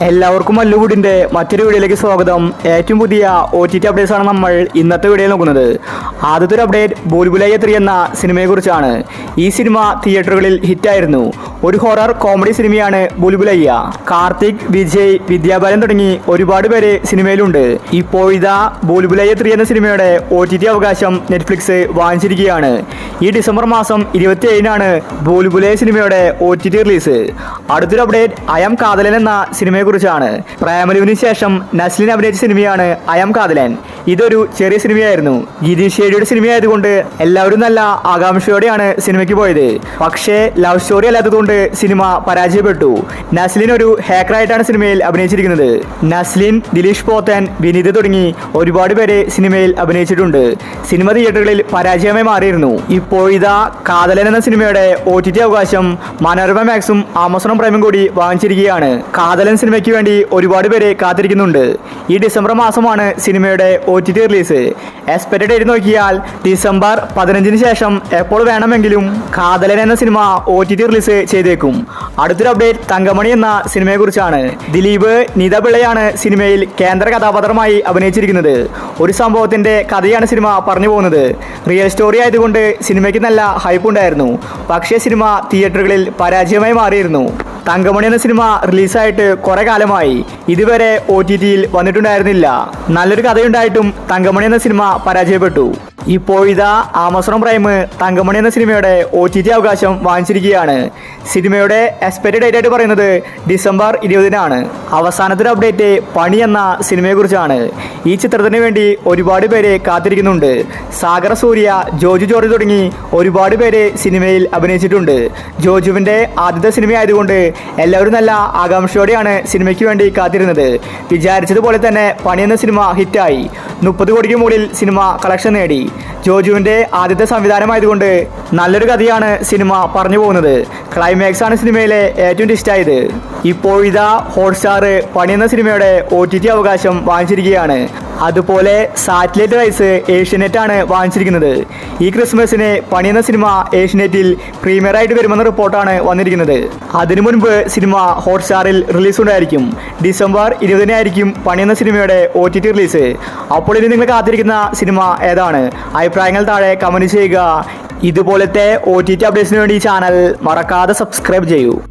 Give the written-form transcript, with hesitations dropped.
എല്ലാവർക്കും മല്ലുകൂടിൻ്റെ മറ്റൊരു വീഡിയോയിലേക്ക് സ്വാഗതം. ഏറ്റവും പുതിയ OTT അപ്ഡേറ്റ്സ് ആണ് നമ്മൾ ഇന്നത്തെ വീഡിയോയിൽ നോക്കുന്നത്. ആദ്യത്തെ ഒരു അപ്ഡേറ്റ് ഭൂൽഭുലയ്യ 3 എന്ന സിനിമയെക്കുറിച്ചാണ്. ഈ സിനിമ തിയേറ്ററുകളിൽ ഹിറ്റായിരുന്നു. ഒരു ഹൊറർ കോമഡി സിനിമയാണ് ഭൂൽഭുലയ്യ. കാർത്തിക്, വിജയ്, വിദ്യാബാലൻ തുടങ്ങി ഒരുപാട് പേര് സിനിമയിലുണ്ട്. ഇപ്പോഴിതാ ഭൂൽഭുലയ്യ 3 എന്ന സിനിമയുടെ OTT അവകാശം നെറ്റ്ഫ്ലിക്സ് വാങ്ങിച്ചിരിക്കുകയാണ്. ഈ ഡിസംബർ മാസം 27-നാണ് ഭൂൽഭുലയ്യ സിനിമയുടെ OTT റിലീസ്. അടുത്തൊരു അപ്ഡേറ്റ് അയം കാതലൻ എന്ന സിനിമയെക്കുറിച്ചാണ്. പ്രേമലുവിന് ശേഷം നസ്ലിൻ അഭിനയിച്ച സിനിമയാണ് അയം കാതലൻ. ഇതൊരു ചെറിയ സിനിമയായിരുന്നു. ഗിരീഷ് ഷേഡിയുടെ സിനിമയായതുകൊണ്ട് എല്ലാവരും നല്ല ആകാംക്ഷയോടെയാണ് സിനിമയ്ക്ക് പോയത്. പക്ഷേ ലവ് സ്റ്റോറി അല്ലാത്തതുകൊണ്ട് സിനിമ പരാജയപ്പെട്ടു. നസ്ലിൻ ഒരു ഹാക്കറായിട്ടാണ് സിനിമയിൽ അഭിനയിച്ചിരിക്കുന്നത്. നസ്ലിൻ, ദിലീഷ് പോത്തൻ, വിനീത് തുടങ്ങി ഒരുപാട് പേരെ സിനിമയിൽ അഭിനയിച്ചിട്ടുണ്ട്. സിനിമ തിയേറ്ററുകളിൽ പരാജയമായി മാറിയിരുന്നു. ഇപ്പോഴിതാ കാതലൻ എന്ന സിനിമയുടെ OTT അവകാശം മനോരമ മാക്സും ആമസോൺ പ്രൈമും കൂടി വാങ്ങിച്ചിരിക്കുകയാണ്. കാതലൻ സിനിമയ്ക്ക് വേണ്ടി ഒരുപാട് പേരെ കാത്തിരിക്കുന്നുണ്ട്. ഈ ഡിസംബർ മാസമാണ് സിനിമയുടെ OTT റിലീസ്. എക്സ്പെക്റ്റഡ് ഡേറ്റ് നോക്കിയാൽ ഡിസംബർ 15-ന് ശേഷം എപ്പോൾ വേണമെങ്കിലും കാതലൻ എന്ന സിനിമ OTT റിലീസ് ചെയ്തേക്കും. അടുത്തൊരു അപ്ഡേറ്റ് തങ്കമണി എന്ന സിനിമയെക്കുറിച്ചാണ്. ദിലീപ്, നീത പിള്ളയാണ് സിനിമയിൽ കേന്ദ്ര കഥാപാത്രമായി അഭിനയിച്ചിരിക്കുന്നത്. ഒരു സംഭവത്തിന്റെ കഥയാണ് സിനിമ പറഞ്ഞു പോകുന്നത്. റിയൽ സ്റ്റോറി ആയതുകൊണ്ട് സിനിമയ്ക്ക് നല്ല ഹൈപ്പ് ഉണ്ടായിരുന്നു. പക്ഷേ സിനിമ തിയേറ്ററുകളിൽ പരാജയമായി മാറിയിരുന്നു. തങ്കമണി എന്ന സിനിമ റിലീസായിട്ട് കുറെ കാലമായി. ഇതുവരെ OTTയിൽ വന്നിട്ടുണ്ടായിരുന്നില്ല. നല്ലൊരു കഥയുണ്ടായിട്ടും തങ്കമണി എന്ന സിനിമ പരാജയപ്പെട്ടു. ഇപ്പോഴിതാ ആമസോൺ പ്രൈം തങ്കമണി എന്ന സിനിമയുടെ OTT അവകാശം വാങ്ങിച്ചിരിക്കുകയാണ്. സിനിമയുടെ എക്സ്പെക്റ്റഡ് ഡേറ്റ് ആയിട്ട് പറയുന്നത് ഡിസംബർ 20-നാണ്. അവസാനത്തെ ഒരു അപ്ഡേറ്റ് പണി എന്ന സിനിമയെക്കുറിച്ചാണ്. ഈ ചിത്രത്തിന് വേണ്ടി ഒരുപാട് പേര് കാത്തിരിക്കുന്നുണ്ട്. സാഗർ സൂര്യ, ജോജു ജോർജ് തുടങ്ങി ഒരുപാട് പേര് സിനിമയിൽ അഭിനയിച്ചിട്ടുണ്ട്. ജോജുവിൻ്റെ ആദ്യത്തെ സിനിമ ആയതുകൊണ്ട് എല്ലാവരും നല്ല ആകാംക്ഷയോടെയാണ് സിനിമയ്ക്ക് വേണ്ടി കാത്തിരുന്നത്. വിചാരിച്ചതുപോലെ തന്നെ പണി എന്ന സിനിമ ഹിറ്റായി. 30 കോടിക്ക് മുകളിൽ സിനിമ കളക്ഷൻ നേടി. ജോജുവിൻ്റെ ആദ്യത്തെ സംവിധാനമായതുകൊണ്ട് നല്ലൊരു കഥയാണ് സിനിമ പറഞ്ഞു പോകുന്നത്. ക്ലൈമാക്സ് ആണ് സിനിമയിലെ ഏറ്റവും ഇഷ്ടമായത്. ഇപ്പോഴിതാ ഹോട്ട്സ്റ്റാർ പണി എന്ന സിനിമയുടെ OTT അവകാശം വാങ്ങിച്ചിരിക്കുകയാണ്. അതുപോലെ സാറ്റലൈറ്റ് റൈറ്റ്സ് ഏഷ്യനെറ്റാണ് വാങ്ങിച്ചിരിക്കുന്നത്. ഈ ക്രിസ്മസിന് പണി എന്ന സിനിമ ഏഷ്യനെറ്റിൽ പ്രീമിയറായിട്ട് വരുമെന്ന റിപ്പോർട്ടാണ് വന്നിരിക്കുന്നത്. അതിനു മുൻപ് സിനിമ ഹോട്ട്സ്റ്റാറിൽ റിലീസ് ഉണ്ടായിരിക്കും. ഡിസംബർ 20-നായിരിക്കും പണി എന്ന സിനിമയുടെ OTT റിലീസ്. അപ്പോൾ ഇനി നിങ്ങൾ കാത്തിരിക്കുന്ന സിനിമ ഏതാണ്? അഭിപ്രായങ്ങൾ താഴെ കമൻറ്റ് ചെയ്യുക. ഇതുപോലത്തെ OTT അപ്ഡേറ്റ്സിന് വേണ്ടി ഈ ചാനൽ മറക്കാതെ സബ്സ്ക്രൈബ് ചെയ്യൂ.